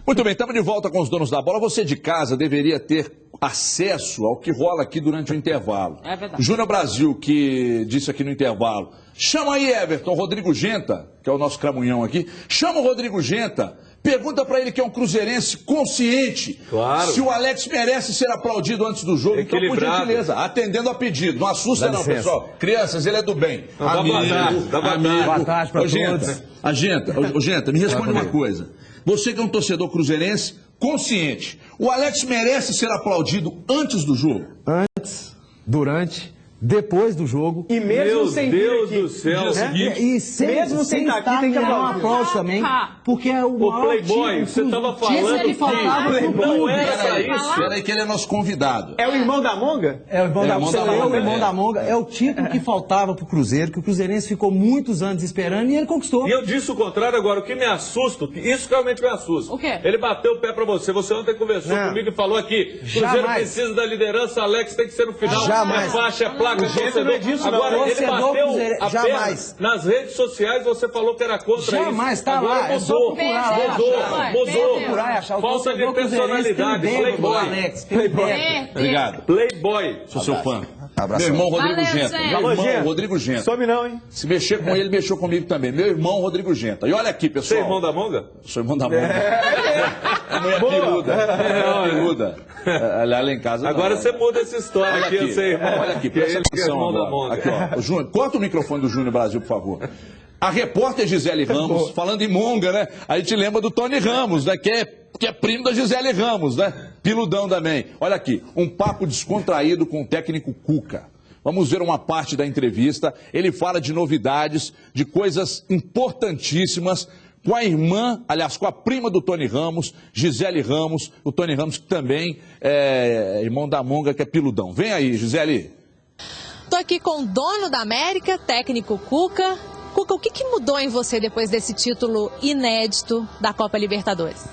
Muito bem, estamos de volta com os donos da bola. Você de casa deveria ter acesso ao que rola aqui durante o intervalo. É verdade. Júnior Brasil, que disse aqui no intervalo, chama aí, Everton, Rodrigo Genta, que é o nosso cramunhão aqui, chama o Rodrigo Genta, pergunta pra ele que é um cruzeirense consciente, Claro. se o Alex merece ser aplaudido antes do jogo. Então, por gentileza, atendendo a pedido. Não assusta não, pessoal. Crianças, ele é do bem. Não, amigo, boa tarde pra todos. Genta, me responde uma coisa. Você que é um torcedor cruzeirense consciente, o Alex merece ser aplaudido antes do jogo? Antes, durante, depois do jogo. E mesmo Meu sem Deus vir aqui. do céu. E sem, Mesmo sem estar aqui, tem que dar um aplaudir. aplauso também, porque é o Ô, maior Playboy, time, você tava falando que faltava pro não clube. era pra isso. Peraí que ele é nosso convidado. É o irmão da Monga? É o irmão da Monga, Monga, o irmão é. da Monga, é o título que faltava pro Cruzeiro, que o Cruzeirense ficou muitos anos esperando e ele conquistou. E eu disse o contrário agora, o que me assusta, isso realmente me assusta. O quê? Ele bateu o pé pra você, você ontem conversou Não. comigo e falou aqui, Cruzeiro Jamais. precisa da liderança, Alex tem que ser no final, Jamais. é faixa, é placa, O Gento torcedor. não é disso, não. Agora, ele Torcedor bateu Cruzeiro- a jamais. perna nas redes sociais, você falou que era contra Jamais, isso. tá Agora lá, é só mudou, procurar lá, mudou. Procurar e achar o Falta de torcedor cruzeirense personalidade, tem dentro do Playboy. Alex, tem dentro. Obrigado. Playboy. Sou seu fã. Abraço. Meu irmão Rodrigo Valeu, Genta. gente. Meu Alô, irmão Genta. Rodrigo Genta. Some não, hein? Se mexer com ele, mexeu comigo também. Meu irmão Rodrigo Genta. E olha aqui, Você é pessoal. irmão da Monga? Sou irmão da Monga. A mulher peluda. Peluda. Lá em casa. Agora não. você muda essa história Olha aqui, aqui, eu sei, irmão. olha aqui, Que é presta ele que é atenção irmão da agora. Monga. Aqui, ó. O Júnior, corta o microfone do Júnior Brasil, por favor. A repórter Gisele Ramos, falando em Monga, né? A gente lembra do Tony Ramos, né? Que é primo da Gisele Ramos, né? Piludão também. Olha aqui, um papo descontraído com o técnico Cuca. Vamos ver uma parte da entrevista. Ele fala de novidades, de coisas importantíssimas com a irmã, aliás, com a prima do Tony Ramos, Gisele Ramos. O Tony Ramos que também é irmão da Monga, que é piludão. Vem aí, Gisele. Tô aqui com o dono da América, técnico Cuca. Cuca, o que mudou em você depois desse título inédito da Copa Libertadores?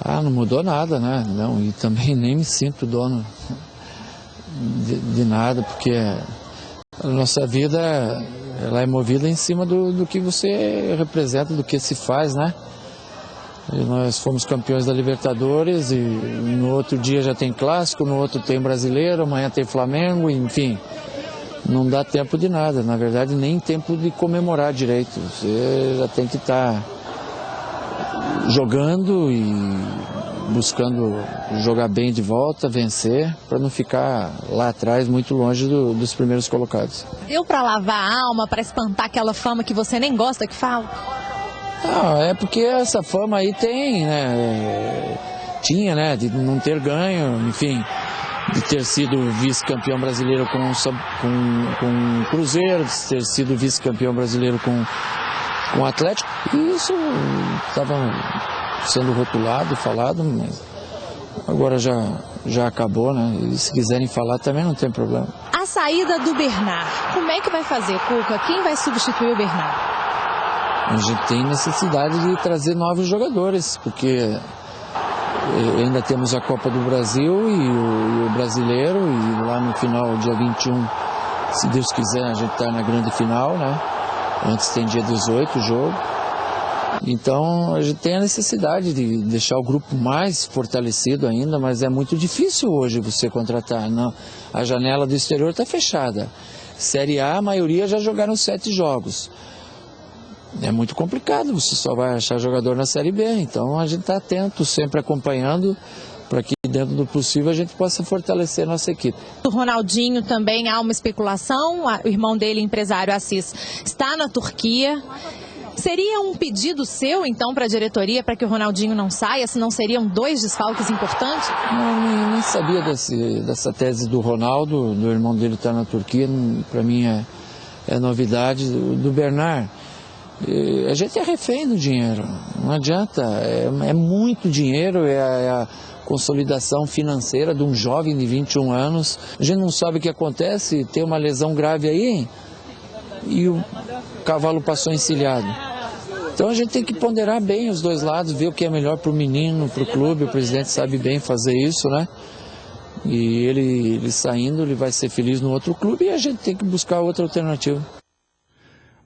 Ah, não mudou nada, né? Não, e também nem me sinto dono de nada, porque a nossa vida ela é movida em cima do que você representa, do que se faz, né? E nós fomos campeões da Libertadores e no outro dia já tem clássico, no outro tem brasileiro, amanhã tem Flamengo, enfim. Não dá tempo de nada, na verdade nem tempo de comemorar direito. Você já tem que estar jogando e buscando jogar bem de volta, vencer, para não ficar lá atrás, muito longe dos primeiros colocados. Deu pra lavar a alma, pra espantar aquela fama que você nem gosta que fala? Ah, é porque essa fama aí tem, né? Tinha, né? De não ter ganho, enfim, de ter sido vice-campeão brasileiro com o Cruzeiro, de ter sido vice-campeão brasileiro com o Atlético. E isso estava sendo rotulado, falado, mas agora já acabou, né? E se quiserem falar também não tem problema. A saída do Bernard, como é que vai fazer, Cuca? Quem vai substituir o Bernard? A gente tem necessidade de trazer novos jogadores, porque ainda temos a Copa do Brasil e o Brasileiro, e lá no final, dia 21, se Deus quiser, a gente está na grande final, né? Antes tem dia 18 o jogo. Então a gente tem a necessidade de deixar o grupo mais fortalecido ainda, mas é muito difícil hoje você contratar. Não, a janela do exterior está fechada. Série A, a maioria já jogaram 7 jogos. É muito complicado, você só vai achar jogador na Série B. Então a gente está atento, sempre acompanhando, para que dentro do possível a gente possa fortalecer nossa equipe. O Ronaldinho também há uma especulação, o irmão dele, empresário Assis, está na Turquia. Seria um pedido seu, então, para a diretoria, para que o Ronaldinho não saia, se não seriam 2 desfalques importantes? Não, nem sabia dessa tese do Ronaldo, do irmão dele estar na Turquia, para mim é novidade. Do Bernard, a gente é refém do dinheiro, não adianta, é muito dinheiro, é a consolidação financeira de um jovem de 21 anos. A gente não sabe o que acontece, tem uma lesão grave aí e o cavalo passou encilhado. Então a gente tem que ponderar bem os dois lados, ver o que é melhor para o menino, para o clube. O presidente sabe bem fazer isso, né? E ele saindo, ele vai ser feliz no outro clube e a gente tem que buscar outra alternativa.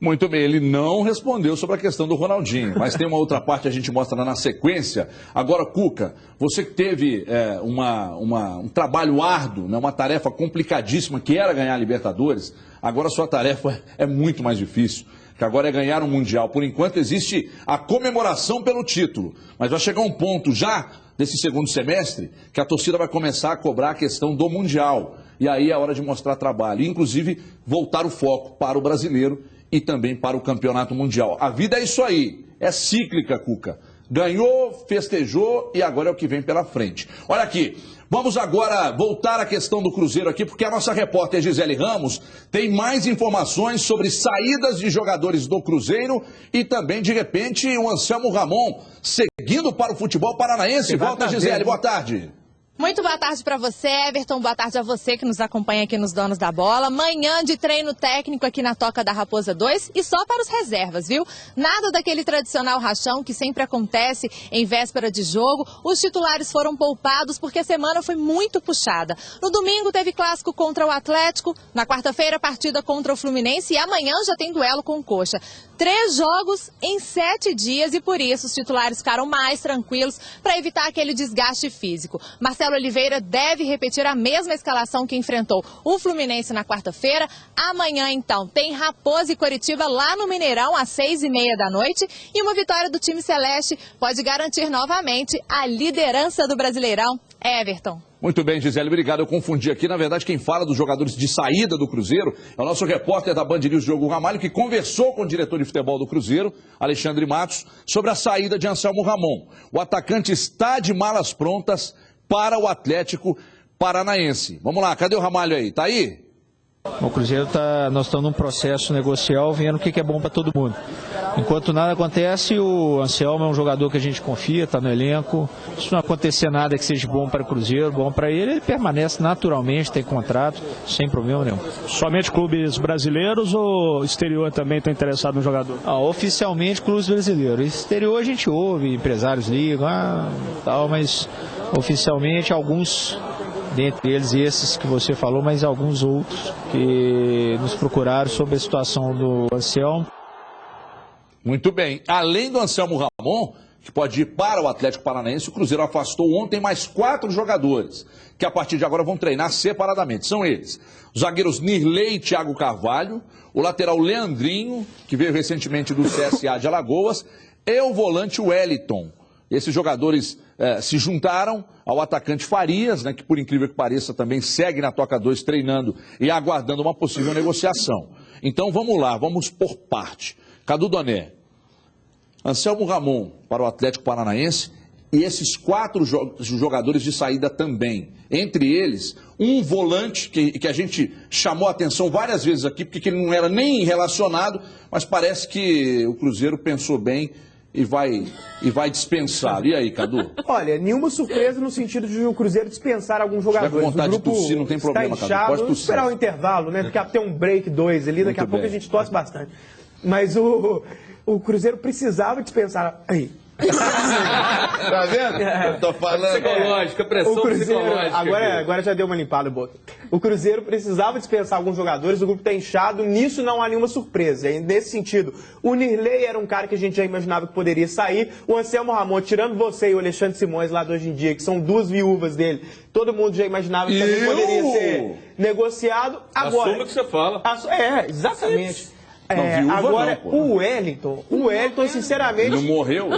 Muito bem, ele não respondeu sobre a questão do Ronaldinho, mas tem uma outra parte que a gente mostra na sequência. Agora, Cuca, você que teve um trabalho árduo, né, uma tarefa complicadíssima, que era ganhar a Libertadores, agora a sua tarefa é muito mais difícil, que agora é ganhar um Mundial. Por enquanto existe a comemoração pelo título, mas vai chegar um ponto já desse segundo semestre que a torcida vai começar a cobrar a questão do Mundial. E aí é hora de mostrar trabalho, inclusive voltar o foco para o brasileiro e também para o campeonato mundial. A vida é isso aí, é cíclica, Cuca. Ganhou, festejou e agora é o que vem pela frente. Olha aqui, vamos agora voltar à questão do Cruzeiro aqui, porque a nossa repórter Gisele Ramos tem mais informações sobre saídas de jogadores do Cruzeiro e também, de repente, o Anselmo Ramon seguindo para o futebol paranaense. Volta, Gisele, boa tarde. Muito boa tarde para você, Everton. Boa tarde a você que nos acompanha aqui nos Donos da Bola. Manhã de treino técnico aqui na Toca da Raposa 2 e só para os reservas, viu? Nada daquele tradicional rachão que sempre acontece em véspera de jogo. Os titulares foram poupados porque a semana foi muito puxada. No domingo teve clássico contra o Atlético, na quarta-feira partida contra o Fluminense e amanhã já tem duelo com o Coxa. 3 jogos em 7 dias e por isso os titulares ficaram mais tranquilos para evitar aquele desgaste físico. Marcelo Oliveira deve repetir a mesma escalação que enfrentou o Fluminense na quarta-feira. Amanhã, então, tem Raposa e Coritiba lá no Mineirão às 6h30 da noite. E uma vitória do time celeste pode garantir novamente a liderança do Brasileirão. Everton. Muito bem, Gisele, obrigado. Eu confundi aqui. Na verdade, quem fala dos jogadores de saída do Cruzeiro é o nosso repórter da Band News, Diogo Ramalho, que conversou com o diretor de futebol do Cruzeiro, Alexandre Matos, sobre a saída de Anselmo Ramon. O atacante está de malas prontas para o Atlético Paranaense. Vamos lá, cadê o Ramalho aí? Tá aí? O Cruzeiro nós estamos num processo negocial, vendo o que é bom para todo mundo. Enquanto nada acontece, o Anselmo é um jogador que a gente confia, está no elenco. Se não acontecer nada que seja bom para o Cruzeiro, bom para ele, ele permanece naturalmente, tem contrato, sem problema nenhum. Somente clubes brasileiros ou exterior também está interessado no jogador? Oficialmente clubes brasileiros. Exterior a gente ouve, empresários ligam, tal, mas oficialmente alguns, dentre eles esses que você falou, mas alguns outros que nos procuraram sobre a situação do Anselmo. Muito bem. Além do Anselmo Ramon, que pode ir para o Atlético Paranaense, o Cruzeiro afastou ontem mais 4 jogadores, que a partir de agora vão treinar separadamente. São eles: os zagueiros Nirley e Thiago Carvalho, o lateral Leandrinho, que veio recentemente do CSA de Alagoas, e o volante Wellington. Esses jogadores se juntaram ao atacante Farias, né, que por incrível que pareça também segue na Toca 2 treinando e aguardando uma possível negociação. Então vamos lá, vamos por parte. Cadu Doné, Anselmo Ramon para o Atlético Paranaense e esses 4 jogadores de saída também. Entre eles, um volante que a gente chamou a atenção várias vezes aqui, porque ele não era nem relacionado, mas parece que o Cruzeiro pensou bem e vai dispensar. E aí, Cadu? Olha, nenhuma surpresa no sentido de o Cruzeiro dispensar alguns jogadores. Se tiver com vontade de tossir, não tem problema, Cadu. Pode tossir. Esperar o intervalo, né? Porque tem um break 2 ali, daqui a pouco a gente tosse bastante. Mas o Cruzeiro precisava dispensar... Aí. Tá vendo? Eu tô falando. Psicológica, pressão O Cruzeiro, psicológica. agora já deu uma limpada boa. O Cruzeiro precisava dispensar alguns jogadores, o grupo está inchado, nisso não há nenhuma surpresa. E nesse sentido, o Nirley era um cara que a gente já imaginava que poderia sair. O Anselmo Ramon, tirando você e o Alexandre Simões lá do Hoje em Dia, que são 2 viúvas dele, todo mundo já imaginava que também poderia ser negociado. Agora, assume o que você fala. Exatamente. Não, agora, não, o Wellington, sinceramente... Ele não morreu?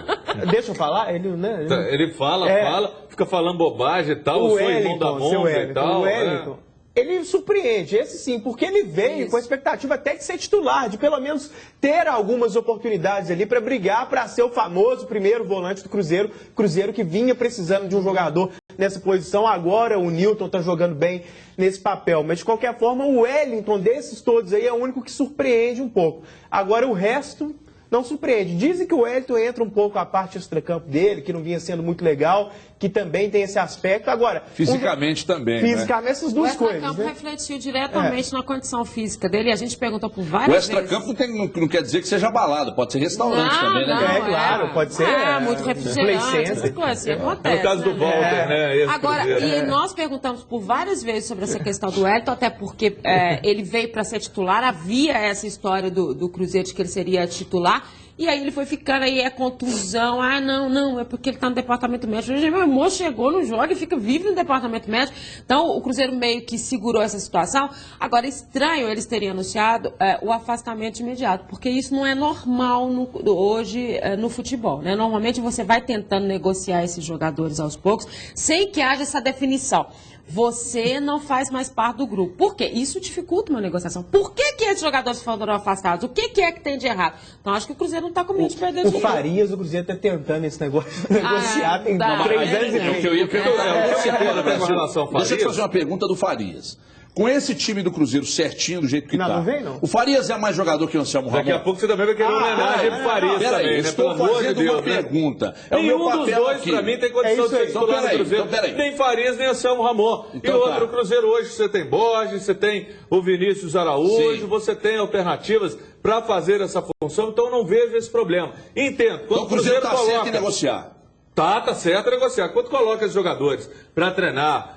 Deixa eu falar? Ele fala, fica falando bobagem e tal, o sou irmão da Monga e tal. O Wellington, ele surpreende, esse sim, porque ele veio com a expectativa até de ser titular, de pelo menos ter algumas oportunidades ali para brigar para ser o famoso primeiro volante do Cruzeiro, Cruzeiro que vinha precisando de um jogador nessa posição. Agora o Nilton está jogando bem nesse papel, mas de qualquer forma o Wellington desses todos aí é o único que surpreende um pouco. Agora o resto não surpreende. Dizem que o Wellington entra um pouco a parte extracampo dele, que não vinha sendo muito legal, que também tem esse aspecto. Agora, fisicamente também, fisicamente, né? essas duas coisas. O extracampo né? refletiu diretamente na condição física dele. A gente perguntou por várias vezes. O extracampo não quer dizer que seja balada, pode ser restaurante também, né? Claro, pode ser. Muito refrigerante, essas coisas, acontece. No caso do Walter, né? Agora, e nós perguntamos por várias vezes sobre essa questão do Wellington, até porque ele veio para ser titular, havia essa história do Cruzeiro de que ele seria titular. E aí ele foi ficando aí, contusão, não, é porque ele tá no departamento médico. Meu irmão chegou, não joga e fica vivo no departamento médico. Então o Cruzeiro meio que segurou essa situação. Agora, estranho eles terem anunciado o afastamento imediato, porque isso não é normal hoje no futebol, né? Normalmente você vai tentando negociar esses jogadores aos poucos, sem que haja essa definição. Você não faz mais parte do grupo. Por quê? Isso dificulta uma negociação. Por que esses jogadores foram afastados? O que é que tem de errado? Então, acho que o Cruzeiro não está com medo de perder dinheiro. O Farias, o Cruzeiro está tentando esse negócio de negociar. Tem 3 anos e meio. Eu ia perguntar. Deixa eu te fazer uma pergunta do Farias. Com esse time do Cruzeiro certinho, do jeito que tá. Não vem, não. O Farias é mais jogador que o Anselmo Ramon. Daqui a pouco você também vai querer uma homenagem pro Farias também, né? Pelo amor de Deus, uma pergunta. Nenhum dos dois, pra mim, tem condição de ser titular do Cruzeiro. Nem Farias, nem Anselmo Ramon. E outro Cruzeiro hoje, você tem Borges, você tem o Vinícius Araújo, você tem alternativas para fazer essa função, então eu não vejo esse problema. Entendo. Então o Cruzeiro tá certo em negociar. Tá certo em negociar. Quando coloca os jogadores para treinar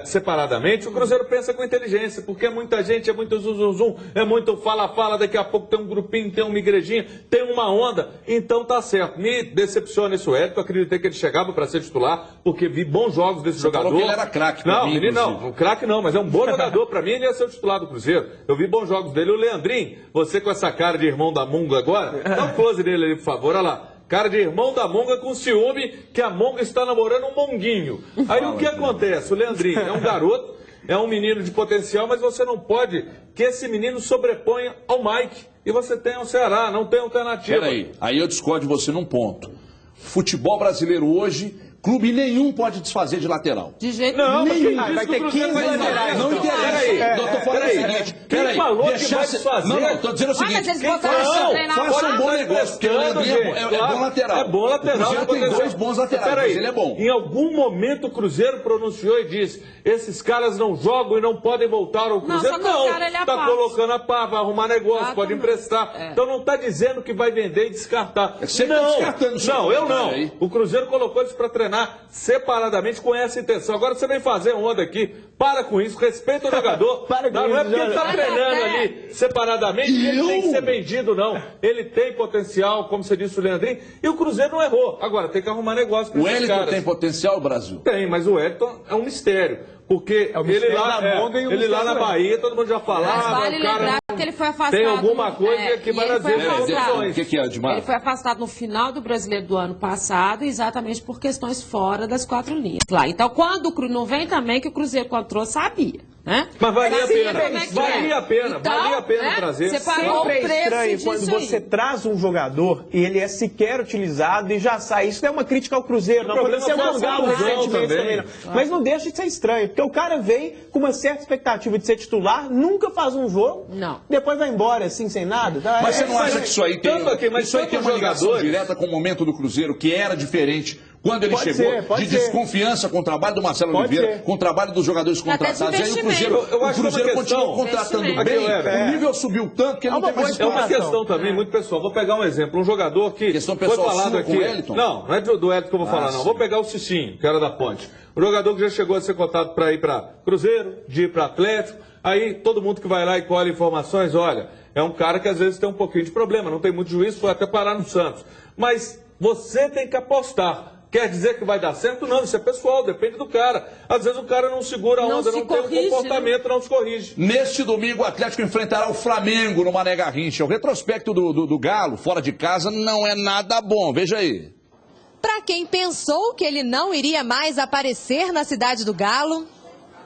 separadamente, o Cruzeiro pensa com inteligência, porque é muita gente, é muito zum, é muito fala, daqui a pouco tem um grupinho, tem uma igrejinha, tem uma onda, então tá certo. Me decepciona esse Wellington, acreditei que ele chegava para ser titular, porque vi bons jogos desse jogador. Falou que ele era craque. Não, craque não, mas é um bom jogador, para mim ele ia ser o titular do Cruzeiro. Eu vi bons jogos dele. O Leandrinho, você com essa cara de irmão da Munga agora, dá um close nele ali, por favor, olha lá. Cara de irmão da Monga com ciúme que a Monga está namorando um monguinho. Aí o que acontece? O Leandrinho é um garoto, é um menino de potencial, mas você não pode que esse menino sobreponha ao Mike. E você tem o Ceará, não tem alternativa. Peraí, aí eu discordo de você num ponto. Futebol brasileiro hoje, clube nenhum pode desfazer de lateral. De jeito nenhum. Vai ter 15 laterais. Não interessa. Eu tô falando o seguinte. Quem falou que vai desfazer? Não, tô dizendo o seguinte. Faça um bom negócio, porque o Leandrinho é bom lateral. É bom lateral. O Cruzeiro tem 2 bons laterais, mas ele é bom. Em algum momento o Cruzeiro pronunciou e disse: esses caras não jogam e não podem voltar ao Cruzeiro. Não, tá colocando a pá, vai arrumar negócio, pode emprestar. Então não tá dizendo que vai vender e descartar. Você tá descartando isso. Não, eu não. O Cruzeiro colocou eles para treinar separadamente com essa intenção. Agora você vem fazer onda aqui, para com isso, respeita o jogador. Não é porque ele está treinando ali separadamente que ele tem que ser vendido, não. Ele tem potencial, como você disse, o Leandrinho, e o Cruzeiro não errou. Agora, tem que arrumar negócio com esses caras. O Wellington tem potencial, Brasil? Tem, mas o Wellington é um mistério. Porque ele lá na Bahia, todo mundo já falava. Mas vale lembrar que ele foi afastado. Tem alguma coisa que vai dizer. O que é, Edmar? Ele foi afastado no final do Brasileiro do ano passado, exatamente por questões fora das 4 linhas. Lá. Então, quando não vem também que o Cruzeiro controlou, sabia. Né? Mas valia a pena. Valia a pena trazer. Você pagou o preço estranho quando você traz um jogador e ele é sequer utilizado e já sai. Isso não é uma crítica ao Cruzeiro, não. Pode ser um galo recentemente também, não. Mas não deixa de ser estranho, porque o cara vem com uma certa expectativa de ser titular, nunca faz um jogo, depois vai embora assim, sem nada. Tá? Mas você não acha que isso aí tem uma ligação direta com o momento do Cruzeiro, que era diferente quando ele chegou, de desconfiança com o trabalho do Marcelo Oliveira, com o trabalho dos jogadores contratados. Aí o Cruzeiro continuou contratando bem, o nível subiu tanto que ele não tem mais espaço. É uma questão também muito pessoal. Vou pegar um exemplo, um jogador que foi falado aqui. Não é do Wellington que eu vou falar, não. Vou pegar o Cicinho, que era da Ponte. Um jogador que já chegou a ser cotado para ir para Cruzeiro, de ir para Atlético. Aí todo mundo que vai lá e colhe informações, olha, é um cara que às vezes tem um pouquinho de problema, não tem muito juízo, foi até parar no Santos. Mas você tem que apostar. Quer dizer que vai dar certo? Não, isso é pessoal, depende do cara. Às vezes o cara não segura a onda, não tem um comportamento, não se corrige. Neste domingo, o Atlético enfrentará o Flamengo no Mané Garrincha. O retrospecto do Galo, fora de casa, não é nada bom. Veja aí. Para quem pensou que ele não iria mais aparecer na cidade do Galo,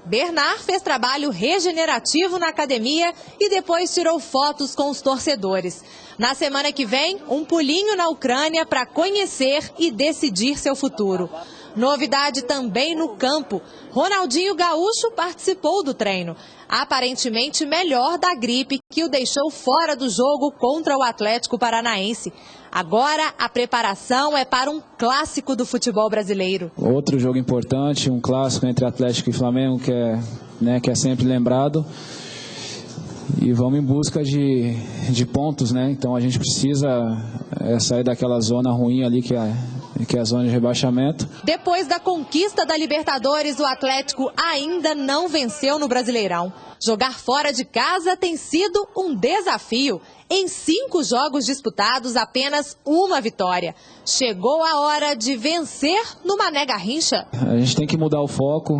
Bernard fez trabalho regenerativo na academia e depois tirou fotos com os torcedores. Na semana que vem, um pulinho na Ucrânia para conhecer e decidir seu futuro. Novidade também no campo. Ronaldinho Gaúcho participou do treino, aparentemente melhor da gripe que o deixou fora do jogo contra o Atlético Paranaense. Agora a preparação é para um clássico do futebol brasileiro. Outro jogo importante, um clássico entre Atlético e Flamengo que é sempre lembrado. E vamos em busca de pontos, né? Então a gente precisa sair daquela zona ruim ali que é a zona de rebaixamento. Depois da conquista da Libertadores, o Atlético ainda não venceu no Brasileirão. Jogar fora de casa tem sido um desafio. Em 5 jogos disputados, apenas uma vitória. Chegou a hora de vencer no Mané Garrincha. A gente tem que mudar o foco,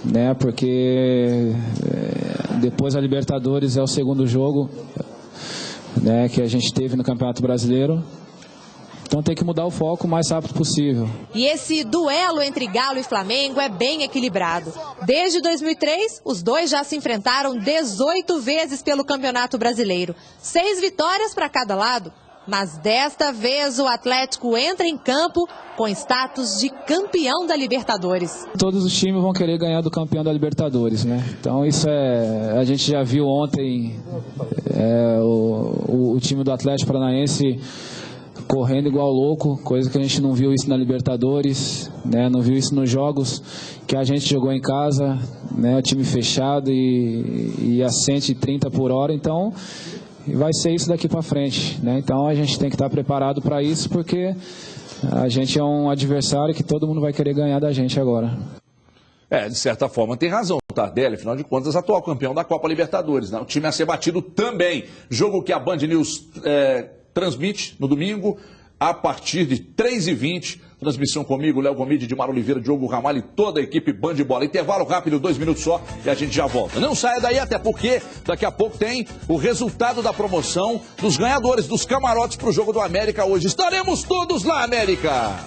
né? Porque depois da Libertadores é o segundo jogo, né, que a gente teve no Campeonato Brasileiro. Então tem que mudar o foco o mais rápido possível. E esse duelo entre Galo e Flamengo é bem equilibrado. Desde 2003, os dois já se enfrentaram 18 vezes pelo Campeonato Brasileiro. 6 vitórias para cada lado. Mas desta vez o Atlético entra em campo com status de campeão da Libertadores. Todos os times vão querer ganhar do campeão da Libertadores, né? Então isso a gente já viu ontem o time do Atlético Paranaense correndo igual louco, coisa que a gente não viu isso na Libertadores, né? Não viu isso nos jogos que a gente jogou em casa, né? O time fechado e a 130 por hora, então vai ser isso daqui para frente, né? Então a gente tem que estar preparado para isso, porque a gente é um adversário que todo mundo vai querer ganhar da gente agora. De certa forma tem razão, Tardelli, afinal de contas, atual campeão da Copa Libertadores, né? O time a ser batido também. Jogo que a Band News transmite no domingo, a partir de 3h20. Transmissão comigo, Léo Gomide, Dimar Oliveira, Diogo Ramalho e toda a equipe Band Bola. Intervalo rápido, 2 minutos só, e a gente já volta. Não saia daí, até porque daqui a pouco tem o resultado da promoção dos ganhadores dos camarotes para o Jogo do América hoje. Estaremos todos lá, América!